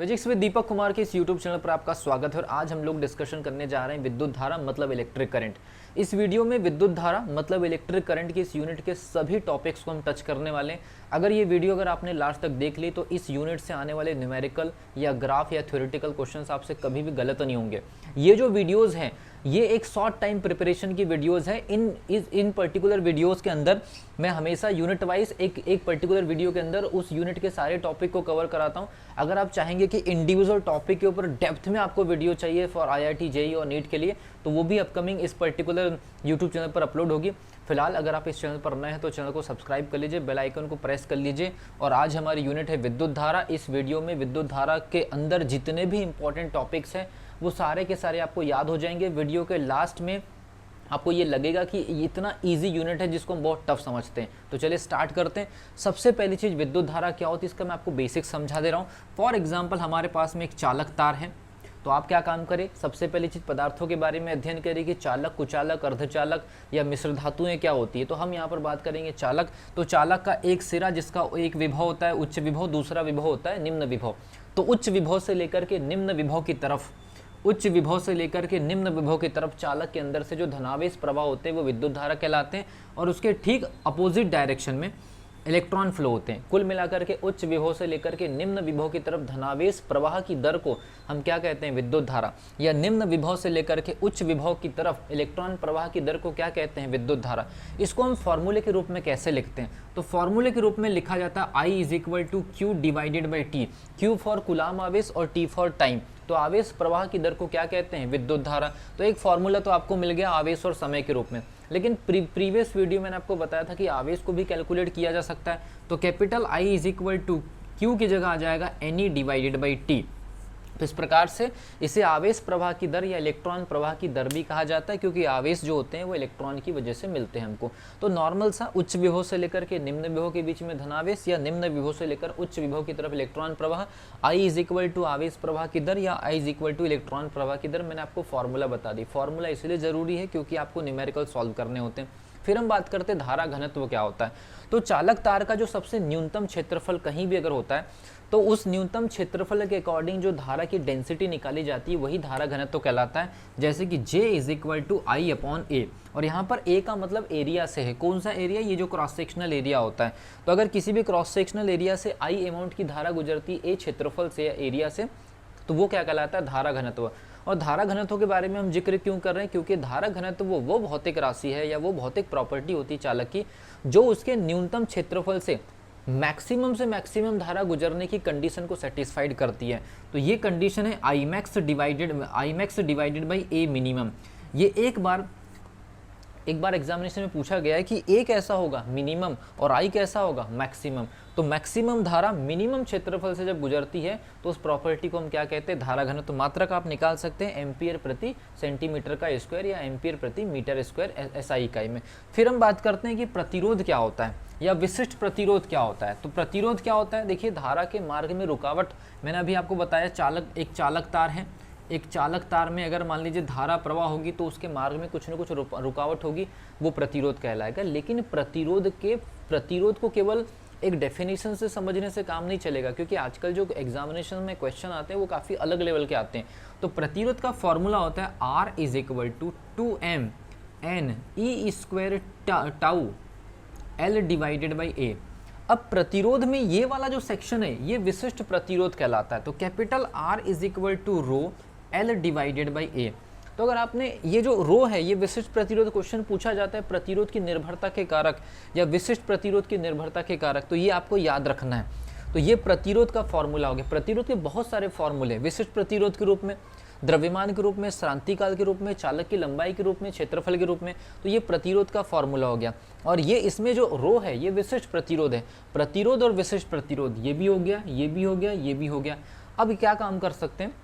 Physics with Deepak Kumar के इस YouTube channel पर आपका स्वागत है और आज हम लोग डिस्कशन करने जा रहे हैं विद्युत धारा मतलब इलेक्ट्रिक करंट। इस वीडियो में विद्युत धारा मतलब इलेक्ट्रिक करंट की इस यूनिट के सभी टॉपिक्स को हम टच करने वाले हैं। अगर ये वीडियो अगर आपने लास्ट तक देख ली तो इस यूनिट से आने वाले न्यूमेरिकल या ग्राफ या थ्योरेटिकल क्वेश्चंस आपसे कभी भी गलत नहीं होंगे। ये जो वीडियोज़ हैं ये एक शॉर्ट टाइम प्रिपरेशन की वीडियोस है। इन पर्टिकुलर वीडियोस के अंदर मैं हमेशा यूनिट वाइज एक पर्टिकुलर वीडियो के अंदर उस यूनिट के सारे टॉपिक को कवर कराता हूं। अगर आप चाहेंगे कि इंडिविजुअल टॉपिक के ऊपर डेप्थ में आपको वीडियो चाहिए फॉर आईआईटी जेईई और नीट के लिए तो वो भी अपकमिंग इस पर्टिकुलर यूट्यूब चैनल पर अपलोड होगी। फिलहाल अगर आप इस चैनल पर नए हैं तो चैनल को सब्सक्राइब कर लीजिए, बेल आइकन को प्रेस कर लीजिए। और आज हमारी यूनिट है विद्युत धारा। इस वीडियो में विद्युत धारा के अंदर जितने भी इंपॉर्टेंट टॉपिक्स हैं वो सारे के सारे आपको याद हो जाएंगे। वीडियो के लास्ट में आपको ये लगेगा कि इतना इजी यूनिट है जिसको हम बहुत टफ समझते हैं। तो चलिए स्टार्ट करते हैं। सबसे पहली चीज़ विद्युत धारा क्या होती है इसका मैं आपको बेसिक समझा दे रहा हूँ। फॉर एग्जाम्पल हमारे पास में एक चालक तार है तो आप क्या काम करें, सबसे पहली चीज़ पदार्थों के बारे में अध्ययन करें कि चालक, कुचालक, अर्धचालक या मिश्र धातुएं क्या होती है। तो हम यहाँ पर बात करेंगे चालक। तो चालक का एक सिरा जिसका एक विभव होता है उच्च विभव, दूसरा विभव होता है निम्न विभव। तो उच्च विभव से लेकर के निम्न विभव की तरफ निम्न विभव की तरफ चालक के अंदर से जो धनावेश प्रवाह होते हैं वो विद्युत धारा कहलाते हैं। और उसके ठीक अपोजिट डायरेक्शन में इलेक्ट्रॉन फ्लो होते हैं। कुल मिलाकर के उच्च विभव से लेकर के निम्न विभव की तरफ धनावेश प्रवाह की दर को हम क्या कहते हैं, विद्युत धारा। या निम्न विभव से लेकर के उच्च विभव की तरफ इलेक्ट्रॉन प्रवाह की दर को क्या कहते हैं, विद्युत धारा। इसको हम फॉर्मूले के रूप में कैसे लिखते हैं, तो फॉर्मूले के रूप में लिखा जाता है I = Q divided by T। Q for कुलाम आवेश और T फॉर टाइम। तो आवेश प्रवाह की दर को क्या कहते हैं, विद्युत धारा। तो एक फॉर्मूला तो आपको मिल गया आवेश और समय के रूप में। लेकिन प्रीवियस वीडियो मैंने आपको बताया था कि आवेश को भी कैलकुलेट किया जा सकता है। तो कैपिटल I = Q की जगह आ जाएगा NE डिवाइडेड बाई T। तो इस प्रकार से इसे आवेश प्रवाह की दर या इलेक्ट्रॉन प्रवाह की दर भी कहा जाता है क्योंकि आवेश जो होते हैं वो इलेक्ट्रॉन की वजह से मिलते हैं हमको। तो नॉर्मल सा उच्च विभव से लेकर के निम्न विभव के बीच में धनावेश या निम्न विभव से लेकर उच्च विभव की तरफ इलेक्ट्रॉन प्रवाह। I = आवेश प्रवाह की दर या I = इलेक्ट्रॉन प्रवाह की दर। मैंने आपको फॉर्मूला बता दी। फॉर्मूला इसलिए जरूरी है क्योंकि आपको न्यूमेरिकल सॉल्व करने होते हैं। फिर हम बात करते हैं धारा घनत्व क्या होता है। तो चालक तार का जो सबसे न्यूनतम क्षेत्रफल कहीं भी अगर होता है तो उस न्यूनतम क्षेत्रफल के अकॉर्डिंग जो धारा की डेंसिटी निकाली जाती है वही धारा घनत्व कहलाता है। जैसे कि J = I/A। और यहाँ पर A का मतलब एरिया से है। कौन सा एरिया, ये जो क्रॉस सेक्शनल एरिया होता है। तो अगर किसी भी क्रॉस सेक्शनल एरिया से I अमाउंट की धारा गुजरती है A क्षेत्रफल से या एरिया से तो वो क्या कहलाता है, धारा घनत्व। और धारा घनत्व के बारे में हम जिक्र क्यों कर रहे हैं, क्योंकि धारा घनत्व वो भौतिक राशि है या वो भौतिक प्रॉपर्टी होती है चालक की जो उसके न्यूनतम क्षेत्रफल से मैक्सिमम धारा गुजरने की कंडीशन को सेटिस्फाइड करती है। तो ये कंडीशन है Imax divided by A minimum. ये एक बार एग्जामिनेशन में पूछा गया है कि A कैसा होगा, मिनिमम, और I कैसा होगा, मैक्सिमम। तो मैक्सिमम धारा मिनिमम क्षेत्रफल से जब गुजरती है तो उस प्रॉपर्टी को हम क्या कहते हैं, धारा घनत्व। मात्रक आप निकाल सकते हैं एम्पियर प्रति सेंटीमीटर का स्क्वायर या एम्पियर प्रति मीटर स्क्वायर SI इकाई में। फिर हम बात करते हैं कि प्रतिरोध क्या होता है या विशिष्ट प्रतिरोध क्या होता है। तो प्रतिरोध क्या होता है, देखिए धारा के मार्ग में रुकावट। मैंने अभी आपको बताया एक चालक तार है। एक चालक तार में अगर मान लीजिए धारा प्रवाह होगी तो उसके मार्ग में कुछ न कुछ रुकावट होगी, वो प्रतिरोध कहलाएगा। लेकिन प्रतिरोध को केवल एक डेफिनेशन से समझने से काम नहीं चलेगा क्योंकि आजकल जो एग्जामिनेशन में क्वेश्चन आते हैं वो काफ़ी अलग लेवल के आते हैं। तो प्रतिरोध का फॉर्मूला होता है R = 2m n e² τ L divided by A। अब प्रतिरोध में ये वाला जो सेक्शन है ये विशिष्ट प्रतिरोध कहलाता है। तो capital R = rho L divided by A। तो अगर आपने ये जो रो है ये विशिष्ट प्रतिरोध क्वेश्चन पूछा जाता है प्रतिरोध की निर्भरता के कारक या विशिष्ट प्रतिरोध की निर्भरता के कारक, तो ये आपको याद रखना है। तो ये प्रतिरोध का फॉर्मूला हो गया। प्रतिरोध के बहुत सारे फॉर्मूले, विशिष्ट प्रतिरोध के रूप में, द्रव्यमान के रूप में, क्रांतिकाल के रूप में, चालक की लंबाई के रूप में, क्षेत्रफल के रूप में। तो ये प्रतिरोध का फॉर्मूला हो गया। और ये इसमें जो रो है ये विशिष्ट प्रतिरोध है। प्रतिरोध और विशिष्ट प्रतिरोध ये भी हो गया, ये भी हो गया, ये भी हो गया। अब क्या काम कर सकते हैं,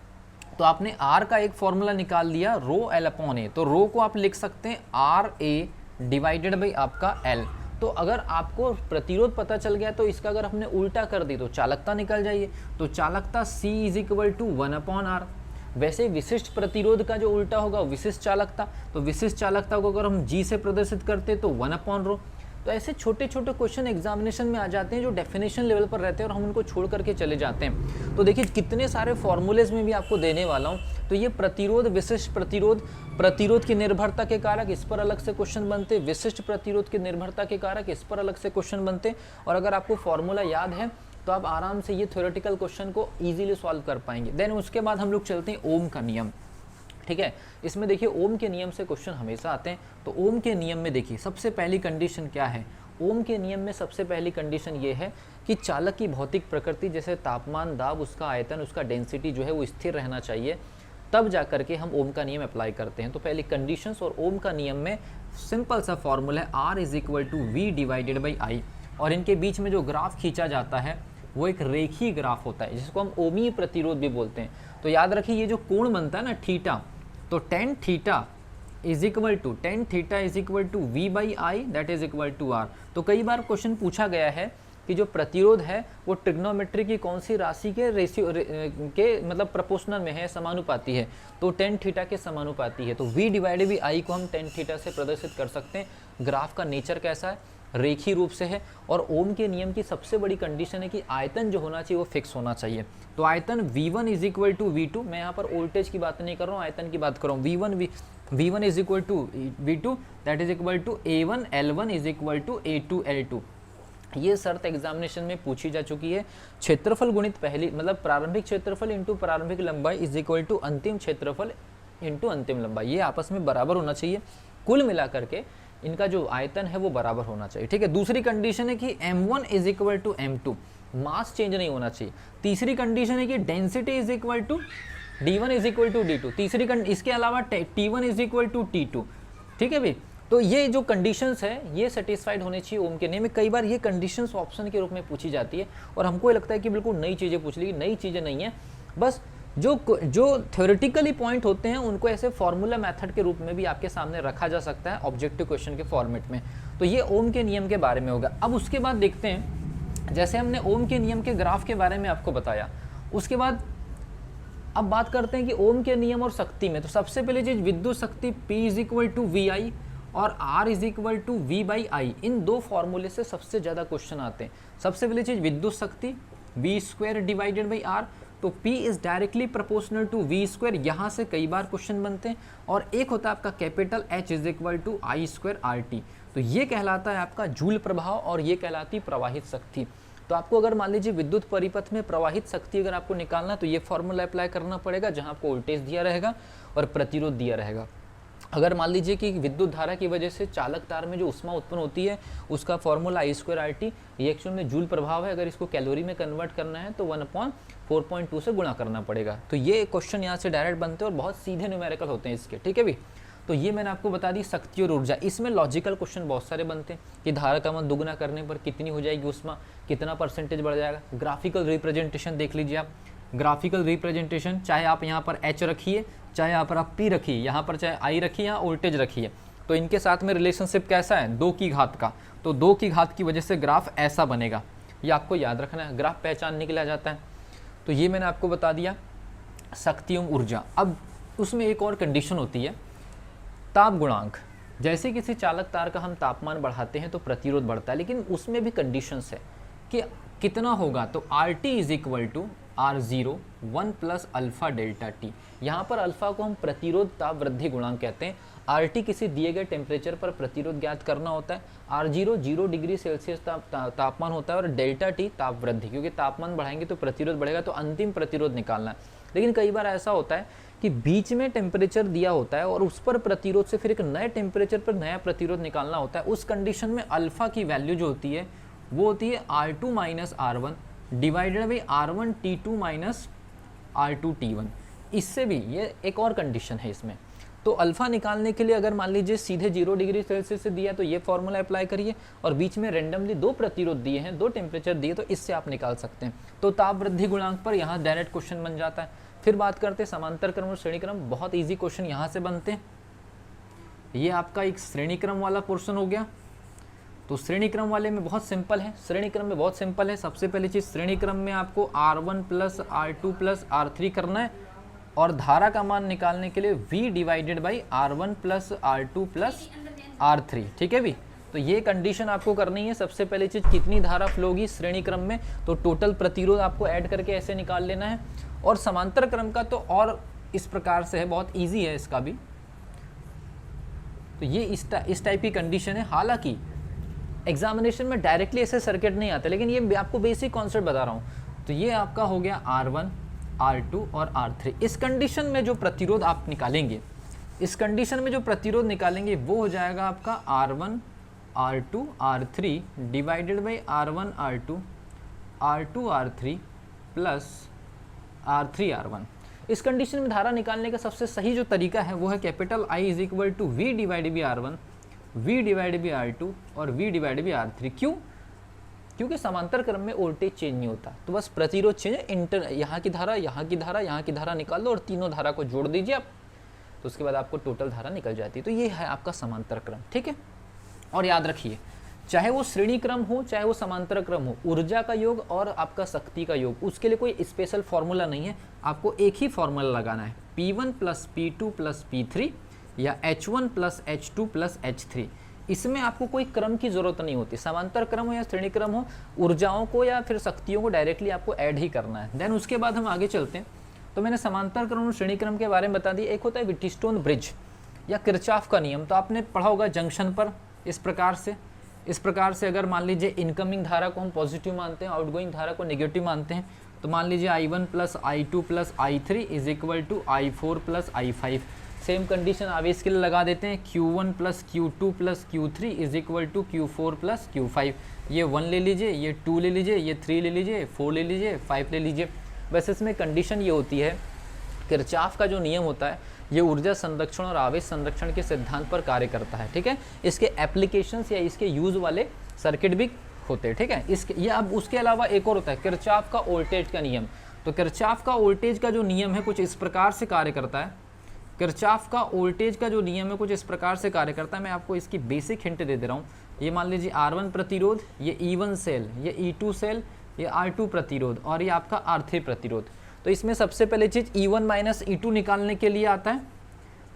तो आपने R का एक फॉर्मूला निकाल लिया रो L/A। तो रो को आप लिख सकते हैं RA डिवाइडेड बाई आपका L। तो अगर आपको प्रतिरोध पता चल गया तो इसका अगर हमने उल्टा कर दी तो चालकता निकल जाइए। तो चालकता C = 1/R। वैसे विशिष्ट प्रतिरोध का जो उल्टा होगा विशिष्ट चालकता। तो विशिष्ट चालकता को अगर हम G से प्रदर्शित करते तो 1/ρ। तो ऐसे छोटे छोटे क्वेश्चन एग्जामिनेशन में आ जाते हैं जो डेफिनेशन लेवल पर रहते हैं और हम उनको छोड़ करके चले जाते हैं। तो देखिए कितने सारे फॉर्मूलेज में भी आपको देने वाला हूँ। तो ये प्रतिरोध, विशिष्ट प्रतिरोध, प्रतिरोध की निर्भरता के कारक, इस पर अलग से क्वेश्चन बनते, विशिष्ट प्रतिरोध की निर्भरता के कारक, इस पर अलग से क्वेश्चन बनते। और अगर आपको फॉर्मूला याद है तो आप आराम से ये थ्योरेटिकल क्वेश्चन को इजीली सॉल्व कर पाएंगे। देन उसके बाद हम लोग चलते हैं ओम का नियम। ठीक है, इसमें देखिए ओम के नियम से क्वेश्चन हमेशा आते हैं। तो ओम के नियम में देखिए सबसे पहली कंडीशन क्या है। ओम के नियम में सबसे पहली कंडीशन ये है कि चालक की भौतिक प्रकृति, जैसे तापमान, दाब, उसका आयतन, उसका डेंसिटी जो है वो स्थिर रहना चाहिए, तब जा करके हम ओम का नियम अप्लाई करते हैं। तो पहली कंडीशंस और ओम का नियम में सिंपल सा फॉर्मूला है R = V divided by I। और इनके बीच में जो ग्राफ खींचा जाता है वो एक रेखीय ग्राफ होता है, जिसको हम ओमीय प्रतिरोध भी बोलते हैं। तो याद रखिए ये जो कोण बनता है ना थीटा, तो tan theta is equal to V/I that is equal to R। तो कई बार क्वेश्चन पूछा गया है कि जो प्रतिरोध है वो ट्रिग्नोमेट्री की कौन सी राशि के रेशियो के मतलब प्रोपोर्शनल में है, समानुपाती है। तो tan थीटा के समानुपाती है। तो V डिवाइडेड बाई I को हम tan थीटा से प्रदर्शित कर सकते हैं। ग्राफ का नेचर कैसा है, रेखीय रूप से है। और ओम के नियम की सबसे बड़ी कंडीशन है कि आयतन जो होना चाहिए वो फिक्स होना चाहिए। तो आयतन V1 = V2, मैं यहाँ पर वोल्टेज की बात नहीं कर रहा हूँ, आयतन की बात कर रहा हूँ। V1 = V2 that is equal to A1 L1 = A2 L2। ये शर्त एग्जामिनेशन में पूछी जा चुकी है। क्षेत्रफल गुणित पहली मतलब प्रारंभिक क्षेत्रफल इंटू प्रारंभिक लंबाई इज इक्वल टू अंतिम क्षेत्रफल इंटू अंतिम लंबाई, ये आपस में बराबर होना चाहिए। कुल मिलाकर के इनका जो आयतन है वो बराबर होना चाहिए। ठीक है, दूसरी कंडीशन है कि M1 = M2, मास चेंज नहीं होना चाहिए। तीसरी कंडीशन है कि density is equal to D1 = D2। तीसरी इसके अलावा T1 = T2। ठीक है भाई, तो ये जो कंडीशंस है ये सेटिस्फाइड होने चाहिए ओम के नियम में। कई बार ये कंडीशंस ऑप्शन के रूप में पूछी जाती है और हमको लगता है कि बिल्कुल नई चीज़ें पूछ ली, नई चीज़ें नहीं है। बस जो थ्योरेटिकली पॉइंट होते हैं उनको ऐसे फॉर्मूला मेथड के रूप में भी आपके सामने रखा जा सकता है ऑब्जेक्टिव क्वेश्चन के फॉर्मेट में। तो ये ओम के नियम के बारे में होगा। अब उसके बाद देखते हैं, जैसे हमने ओम के नियम के ग्राफ के बारे में आपको बताया, उसके बाद अब बात करते हैं कि ओम के नियम और शक्ति में। तो सबसे पहले चीज विद्युत शक्ति P = VI और R = V/I, इन दो फॉर्मूले से सबसे ज़्यादा क्वेश्चन आते हैं। सबसे पहले चीज विद्युत शक्ति V² डिवाइडेड बाई R, तो P is directly proportional to V², यहाँ से कई बार क्वेश्चन बनते हैं। और एक होता है आपका कैपिटल H = I² RT, तो ये कहलाता है आपका जूल प्रभाव और ये कहलाती प्रवाहित शक्ति। तो आपको अगर मान लीजिए विद्युत परिपथ में प्रवाहित शक्ति अगर आपको निकालना तो ये फॉर्मूला अप्लाई करना पड़ेगा, जहाँ आपको वोल्टेज दिया रहेगा और प्रतिरोध दिया रहेगा। अगर मान लीजिए कि विद्युत धारा की वजह से चालक तार में जो ऊष्मा उत्पन्न होती है उसका फॉर्मूला I² RT, ये एक्चुअल में जूल प्रभाव है। अगर इसको कैलोरी में कन्वर्ट करना है तो 1/4.2 से गुणा करना पड़ेगा। तो ये क्वेश्चन यहाँ से डायरेक्ट बनते हैं और बहुत सीधे न्यूमेरिकल होते हैं इसके। ठीक है भी, तो ये मैंने आपको बता दी शक्ति और ऊर्जा। इसमें लॉजिकल क्वेश्चन बहुत सारे बनते हैं कि धारा का मान दुगुना करने पर कितनी हो जाएगी ऊष्मा, कितना परसेंटेज बढ़ जाएगा। ग्राफिकल रिप्रेजेंटेशन देख लीजिए आप, ग्राफिकल रिप्रेजेंटेशन चाहे आप यहाँ पर H रखिए, चाहे यहाँ पर आप P रखिए, यहाँ पर चाहे I रखिए, यहाँ वोल्टेज रखिए, तो इनके साथ में रिलेशनशिप कैसा है, 2 की घात का। तो 2 की घात की वजह से ग्राफ ऐसा बनेगा, ये आपको याद रखना है, ग्राफ पहचानने के लिए आ जाता है। तो ये मैंने आपको बता दिया शक्ति एवं ऊर्जा। अब उसमें एक और कंडीशन होती है ताप गुणांक। जैसे किसी चालक तार का हम तापमान बढ़ाते हैं तो प्रतिरोध बढ़ता है, लेकिन उसमें भी कंडीशंस है कि कितना होगा। तो RT = R0 1 + alpha delta T। यहाँ पर अल्फा को हम प्रतिरोध ताप वृद्धि गुणांक कहते हैं। RT किसी दिए गए टेम्परेचर पर प्रतिरोध ज्ञात करना होता है। R0 0 डिग्री सेल्सियस तापमान होता है और डेल्टा T ताप वृद्धि, क्योंकि तापमान बढ़ाएंगे तो प्रतिरोध बढ़ेगा, तो अंतिम प्रतिरोध निकालना है। लेकिन कई बार ऐसा होता है कि बीच में टेम्परेचर दिया होता है और उस पर प्रतिरोध से फिर एक नए टेम्परेचर पर नया प्रतिरोध निकालना होता है। उस कंडीशन में अल्फा की वैल्यू जो होती है वो होती है R2 - R1 divided by R1 T2 - R2 T1। इससे भी ये एक और कंडीशन है इसमें। तो अल्फा निकालने के लिए अगर मान लीजिए सीधे 0 डिग्री सेल्सियस से दिया तो ये फॉर्मूला अप्लाई करिए, और बीच में रेंडमली 2 प्रतिरोध दिए हैं, 2 टेम्परेचर दिए, तो इससे आप निकाल सकते हैं। तो ताप वृद्धि गुणांक पर यहाँ डायरेक्ट क्वेश्चन बन जाता है। फिर बात करते हैं समांतर क्रम और श्रेणी क्रम। बहुत ईजी क्वेश्चन यहाँ से बनते हैं। ये आपका एक श्रेणी क्रम वाला पोर्शन हो गया। तो श्रेणी क्रम वाले में बहुत सिंपल है, श्रेणी क्रम में बहुत सिंपल है। सबसे पहली चीज श्रेणी क्रम में आपको R1 + R2 + R3 करना है, और धारा का मान निकालने के लिए V divided by R1 + R2 + R3। ठीक है भी, तो तो ये कंडीशन आपको करनी है। सबसे पहली चीज़ कितनी धारा फ्लो होगी श्रेणी क्रम में, तो टोटल प्रतिरोध आपको ऐड करके ऐसे निकाल लेना है। और समांतर क्रम का तो और इस प्रकार से है, बहुत ईजी है इसका भी। तो ये इस टाइप की कंडीशन है। हालांकि एग्जामिनेशन में डायरेक्टली ऐसे सर्किट नहीं आते, लेकिन ये आपको बेसिक कॉन्सेप्ट बता रहा हूँ। तो ये आपका हो गया R1, R2 और R3। इस कंडीशन में जो प्रतिरोध आप निकालेंगे, इस कंडीशन में जो प्रतिरोध निकालेंगे वो हो जाएगा आपका R1, R2, R3 divided by R1, R2, R2, R3 plus R3, R1। इस कंडीशन में धारा निकालने का सबसे सही जो तरीका है वो है capital I is equal to V divide by R1, V divide by R2 और V डिवाइड बाई R3। क्यों? क्योंकि समांतर क्रम में वोल्टेज चेंज नहीं होता, तो बस प्रतिरोध चेंज है। यहाँ की धारा, यहाँ की धारा, यहाँ की धारा निकाल दो और तीनों धारा को जोड़ दीजिए आप, तो उसके बाद आपको टोटल धारा निकल जाती है। तो ये है आपका समांतर क्रम, ठीक है। और याद रखिए, चाहे वो श्रेणी क्रम हो चाहे वो समांतर क्रम हो, ऊर्जा का योग और आपका शक्ति का योग, उसके लिए कोई स्पेशल फॉर्मूला नहीं है। आपको एक ही फॉर्मूला लगाना है, P1 plus P2 plus P3 या H1 plus H2 plus H3। इसमें आपको कोई क्रम की जरूरत नहीं होती। समांतर क्रम हो या श्रेणी क्रम हो, ऊर्जाओं को या फिर शक्तियों को डायरेक्टली आपको ऐड ही करना है। देन उसके बाद हम आगे चलते हैं। तो मैंने समांतर क्रम और श्रेणी क्रम के बारे में बता दिया। एक होता है व्हिटस्टोन ब्रिज या किरचॉफ का नियम, तो आपने पढ़ा होगा जंक्शन पर इस प्रकार से अगर मान लीजिए इनकमिंग धारा को हम पॉजिटिव मानते हैं, आउटगोइंग धारा को नेगेटिव मानते हैं, तो मान लीजिए I1 plus I2 plus I3 is equal to I4 plus I5। Same condition आवेश के लिए लगा देते हैं, Q1 plus Q2 plus Q3 is equal to Q4 plus Q5। ये 1 ले लीजिए, ये 2 ले लीजिए, ये 3 ले लीजिए, 4 ले लीजिए, 5 ले लीजिए। वैसे इसमें कंडीशन ये होती है, किरचॉफ का जो नियम होता है ये ऊर्जा संरक्षण और आवेश संरक्षण के सिद्धांत पर कार्य करता है, ठीक है। इसके एप्लीकेशंस या इसके यूज वाले सर्किट भी होते हैं, ठीक है। इसके ये अब उसके अलावा एक और होता है किरचॉफ का वोल्टेज का नियम। तो किरचॉफ का वोल्टेज का जो नियम है कुछ इस प्रकार से कार्य करता है। किरचॉफ का वोल्टेज का जो नियम है कुछ इस प्रकार से कार्य करता है। मैं आपको इसकी बेसिक हिंट दे दे रहा हूँ। ये मान लीजिए R1 प्रतिरोध, ये E1 सेल, ये E2 सेल, ये R2 प्रतिरोध और ये आपका R3 प्रतिरोध। तो इसमें सबसे पहले चीज़ E1 माइनस E2 निकालने के लिए आता है।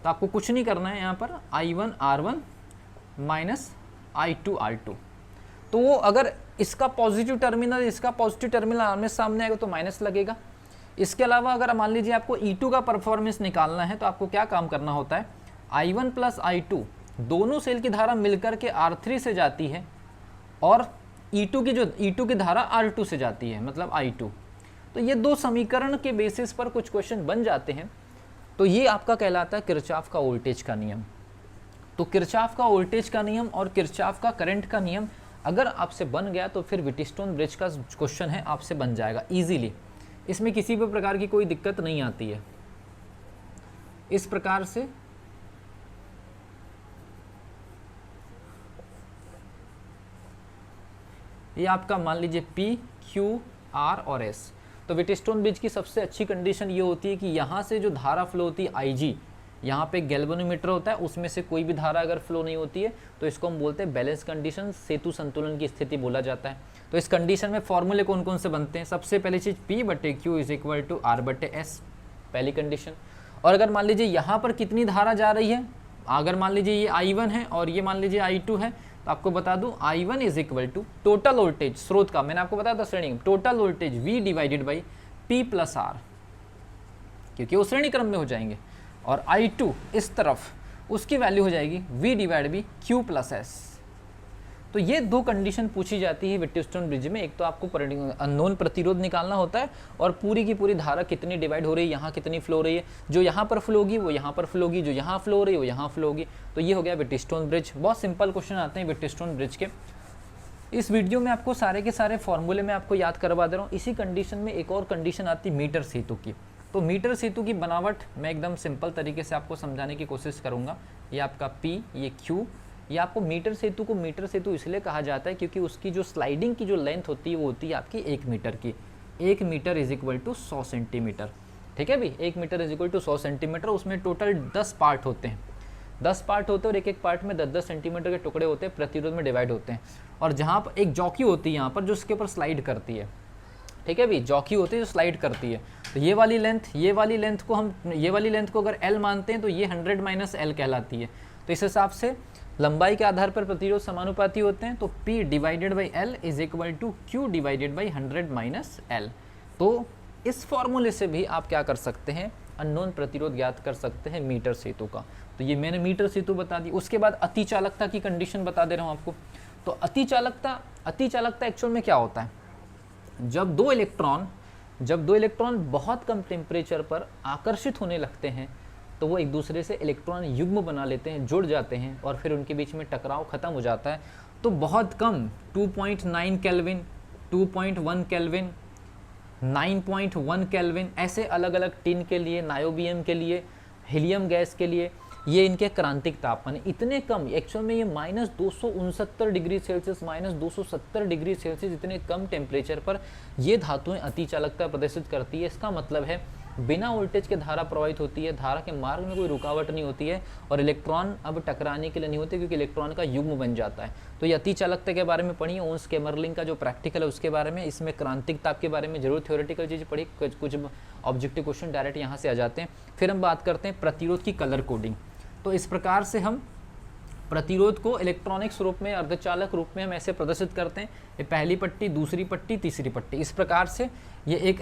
तो आपको कुछ नहीं करना है, यहाँ पर I1 R1 minus I2 R2। तो वो अगर इसका पॉजिटिव टर्मिनल आमने सामने आएगा तो माइनस लगेगा। इसके अलावा अगर मान लीजिए आपको E2 का परफॉर्मेंस निकालना है तो आपको क्या काम करना होता है, I1 प्लस I2 दोनों सेल की धारा मिलकर के R3 से जाती है और E2 की धारा R2 से जाती है, मतलब I2। तो ये दो समीकरण के बेसिस पर कुछ क्वेश्चन बन जाते हैं। तो ये आपका कहलाता है किरचॉफ का वोल्टेज का नियम। तो किरचॉफ का वोल्टेज का नियम और किरचॉफ का करंट का नियम अगर आपसे बन गया तो फिर व्हिटस्टोन ब्रिज का क्वेश्चन है आपसे बन जाएगा इजीली। इसमें किसी भी प्रकार की कोई दिक्कत नहीं आती है। इस प्रकार से ये आपका मान लीजिए P, Q, R और S। तो व्हिटस्टोन ब्रिज की सबसे अच्छी कंडीशन ये होती है कि यहाँ से जो धारा फ्लो होती है IG, यहाँ पे गैल्वेनोमीटर होता है, उसमें से कोई भी धारा अगर फ्लो नहीं होती है तो इसको हम बोलते हैं बैलेंस कंडीशन, सेतु संतुलन की स्थिति बोला जाता है। तो इस कंडीशन में फॉर्मूले कौन कौन से बनते हैं, सबसे पहली चीज़ P बटे Q is equal to R बटे S, पहली कंडीशन। और अगर मान लीजिए यहाँ पर कितनी धारा जा रही है, अगर मान लीजिए ये I1 है और ये मान लीजिए I2 है, तो आपको बता दूं I1 is equal to total voltage स्रोत का, मैंने आपको बताया था श्रेणी total voltage V divided by P plus R, क्योंकि वो श्रेणी क्रम में हो जाएंगे। और I2 इस तरफ उसकी वैल्यू हो जाएगी V divide by Q plus S। तो ये दो कंडीशन पूछी जाती है व्हिटस्टोन ब्रिज में। एक तो आपको अननोन प्रतिरोध निकालना होता है और पूरी की पूरी धारा कितनी डिवाइड हो रही है, यहाँ कितनी फ्लो हो रही है, जो यहाँ पर फ्लो होगी वो यहाँ पर फ्लो होगी, जो यहाँ फ्लो हो रही है वो यहाँ फ्लो होगी। तो ये हो गया व्हिटस्टोन ब्रिज। बहुत सिंपल क्वेश्चन आते हैं व्हिटस्टोन ब्रिज के। इस वीडियो में आपको सारे के सारे फॉर्मूले में आपको याद करवा दे रहा हूँ। इसी कंडीशन में एक और कंडीशन आती है मीटर सेतु की। तो मीटर सेतु की बनावट मैं एकदम सिंपल तरीके से आपको समझाने की कोशिश करूँगा। ये आपका P, ये Q, ये आपको मीटर सेतु को मीटर सेतु इसलिए कहा जाता है क्योंकि उसकी जो स्लाइडिंग की जो लेंथ होती है वो होती है आपकी 1 मीटर की। 1 metre is equal to 100 centimetre, ठीक है भाई। 1 metre is equal to 100 centimetre. उसमें टोटल 10 पार्ट होते हैं, 10 पार्ट होते हैं और एक एक पार्ट में 10-10 सेंटीमीटर के टुकड़े होते हैं, प्रतिरोध में डिवाइड होते हैं। और जहाँ पर एक जॉकी होती है यहाँ पर जो उसके ऊपर स्लाइड करती है, ठीक है भाई, जॉकी होती है जो स्लाइड करती है। तो ये वाली लेंथ को अगर L मानते हैं तो ये 100 माइनस L कहलाती है। तो इस हिसाब से लंबाई के आधार पर प्रतिरोध समानुपाती होते हैं, तो P divided by L is equal to Q divided by 100 minus L। तो इस फॉर्मूले से भी आप क्या कर सकते हैं, अननोन प्रतिरोध ज्ञात कर सकते हैं मीटर सेतु का। तो ये मैंने मीटर सेतु बता दी। उसके बाद अतिचालकता की कंडीशन बता दे रहा हूँ आपको। तो अतिचालकता एक्चुअल में क्या होता है, जब दो इलेक्ट्रॉन बहुत कम टेम्परेचर पर आकर्षित होने लगते हैं तो वो एक दूसरे से इलेक्ट्रॉन युग्म बना लेते हैं, जुड़ जाते हैं और फिर उनके बीच में टकराव खत्म हो जाता है। तो बहुत कम 2.9 केल्विन, 2.1 केल्विन, 9.1 केल्विन, ऐसे अलग अलग टिन के लिए, नायोबियम के लिए, हीलियम गैस के लिए ये इनके क्रांतिक तापमान इतने कम, एक्चुअल में ये -269 डिग्री सेल्सियस, -270 डिग्री सेल्सियस, इतने कम टेम्परेचर पर ये धातुएं अतिचालकता प्रदर्शित करती है। इसका मतलब है बिना वोल्टेज के धारा प्रवाहित होती है, धारा के मार्ग में कोई रुकावट नहीं होती है और इलेक्ट्रॉन अब टकराने के लिए नहीं होते क्योंकि इलेक्ट्रॉन का युग्म बन जाता है। तो ये अतिचालकता के बारे में पढ़िए, ओन्स केमरलिन का जो प्रैक्टिकल है उसके बारे में, इसमें क्रांतिक ताप के बारे में जरूर थ्योरेटिकल चीज़ पढ़ी, कुछ ऑब्जेक्टिव क्वेश्चन डायरेक्ट यहाँ से आ जाते हैं। फिर हम बात करते हैं प्रतिरोध की कलर कोडिंग। तो इस प्रकार से हम प्रतिरोध को इलेक्ट्रॉनिक्स रूप में, अर्धचालक रूप में हम ऐसे प्रदर्शित करते हैं, ये पहली पट्टी, दूसरी पट्टी, तीसरी पट्टी, इस प्रकार से ये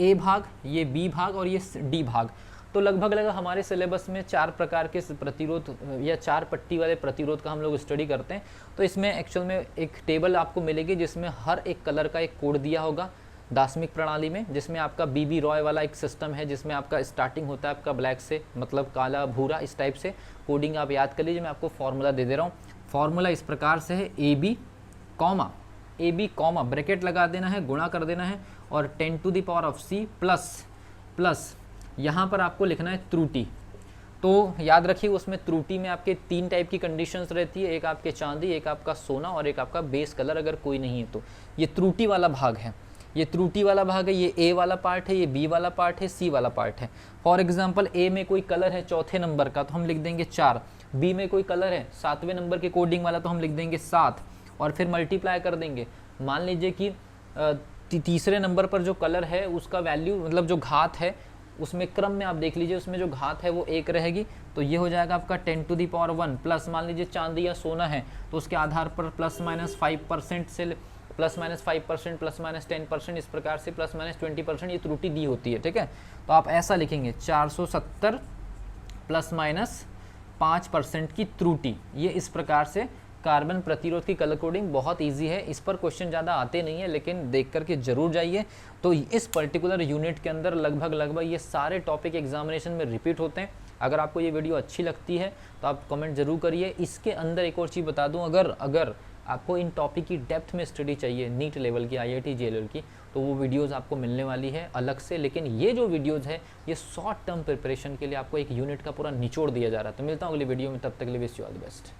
ए भाग, ये बी भाग और ये डी भाग। तो लगभग हमारे सिलेबस में 4 प्रकार के प्रतिरोध या 4 पट्टी वाले प्रतिरोध का हम लोग स्टडी करते हैं। तो इसमें एक्चुअल में एक टेबल आपको मिलेगी जिसमें हर एक कलर का एक कोड दिया होगा दार्शनिक प्रणाली में, जिसमें आपका बीबी रॉय वाला एक सिस्टम है जिसमें आपका स्टार्टिंग होता है आपका ब्लैक से, मतलब काला भूरा, इस टाइप से कोडिंग आप याद कर लीजिए। मैं आपको फॉर्मूला दे दे रहा हूँ। फॉर्मूला इस प्रकार से है, ए बी कॉमा ब्रैकेट लगा देना है, गुणा कर देना है और 10 to the power of C plus यहाँ पर आपको लिखना है त्रुटि। तो याद रखिए उसमें त्रुटि में आपके 3 टाइप की कंडीशंस रहती है, एक आपके चांदी, एक आपका सोना और एक आपका बेस कलर अगर कोई नहीं है तो। ये त्रुटि वाला भाग है, ये त्रुटि वाला भाग है, ये ए वाला पार्ट है, ये बी वाला पार्ट है, सी वाला पार्ट है। फॉर एग्जांपल ए में कोई कलर है 4थे नंबर का तो हम लिख देंगे 4, बी में कोई कलर है 7वें नंबर के कोडिंग वाला तो हम लिख देंगे 7 और फिर मल्टीप्लाई कर देंगे। मान लीजिए कि तीसरे नंबर पर जो कलर है उसका वैल्यू, मतलब जो घात है उसमें क्रम में आप देख लीजिए, उसमें जो घात है वो 1 रहेगी, तो ये हो जाएगा आपका 10 टू द पावर 1 प्लस मान लीजिए चांदी या सोना है तो उसके आधार पर ±5% से +-5%, +-10%, इस प्रकार से +-20% ये त्रुटि दी होती है। ठीक है, तो आप ऐसा लिखेंगे 470 +-5% की त्रुटि। ये इस प्रकार से कार्बन प्रतिरोध की कलर कोडिंग बहुत इजी है, इस पर क्वेश्चन ज़्यादा आते नहीं है लेकिन देख करके जरूर जाइए। तो इस पर्टिकुलर यूनिट के अंदर लगभग ये सारे टॉपिक एग्जामिनेशन में रिपीट होते हैं। अगर आपको ये वीडियो अच्छी लगती है तो आप कमेंट जरूर करिए। इसके अंदर एक और चीज़ बता दूं, अगर आपको इन टॉपिक की डेप्थ में स्टडी चाहिए, नीट लेवल की, IIT JEE की, तो वो वीडियोस आपको मिलने वाली है अलग से। लेकिन ये जो वीडियोस है ये शॉर्ट टर्म प्रिपरेशन के लिए आपको एक यूनिट का पूरा निचोड़ दिया जा रहा है। तो मिलता हूँ अगली वीडियो में, तब तक के लिए wish you all the best.